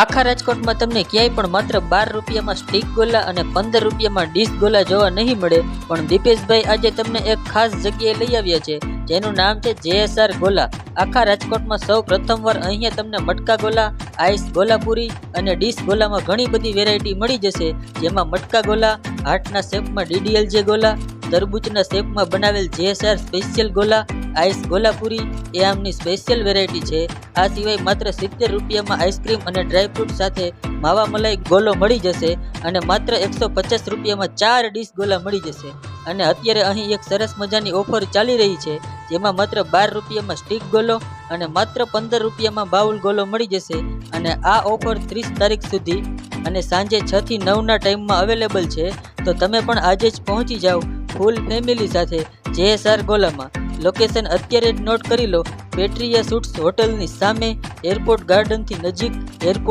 આખા રાજકોટમાં તમને ક્યાંય પણ માત્ર 12 રૂપિયામાં સ્ટીક ગોલા અને 15 રૂપિયામાં ડીશ ગોલા જોવા નહીં મળે, પણ દીપેશભાઈ આજે તમને એક ખાસ જગ્યાએ લઈ આવ્યા છે, જેનું નામ છે JSR ગોલા. આખા રાજકોટમાં સૌ પ્રથમવાર અહીંયા તમને મટકા ગોલા, આઈસ ગોલાપુરી અને ડીશ ગોલામાં ઘણી બધી વેરાયટી મળી જશે, જેમાં મટકા ગોલા, હાર્ટના શેપમાં DDLJ ગોલા, તરબૂચના શેપમાં બનાવેલ JSR સ્પેશિયલ ગોલા, આઈસ ગોલાપુરી એ આમની સ્પેશિયલ વેરાયટી છે. આ સિવાય માત્ર 70 રૂપિયામાં આઈસ્ક્રીમ અને ડ્રાયફ્રૂટ સાથે માવા મલાઈ ગોલો મળી જશે અને માત્ર 150 રૂપિયામાં 4 ડીશ ગોલા મળી જશે. અને અત્યારે અહીં એક સરસ મજાની ઓફર ચાલી રહી છે, જેમાં માત્ર 12 રૂપિયામાં સ્ટીક ગોલો અને માત્ર 15 રૂપિયામાં બાઉલ ગોલો મળી જશે. અને આ ઓફર 30 તારીખ સુધી અને સાંજે 6 થી 9ના ટાઈમમાં અવેલેબલ છે. તો તમે પણ આજે જ પહોંચી જાઓ ફૂલ ફેમિલી સાથે JSR ગોલામાં. લોકેશન અત્યારે જ નોટ કરી લો, પેટ્રિયા સૂટ્સ હોટલની સામે, એરપોર્ટ ગાર્ડનથી નજીક, એરપોર્ટ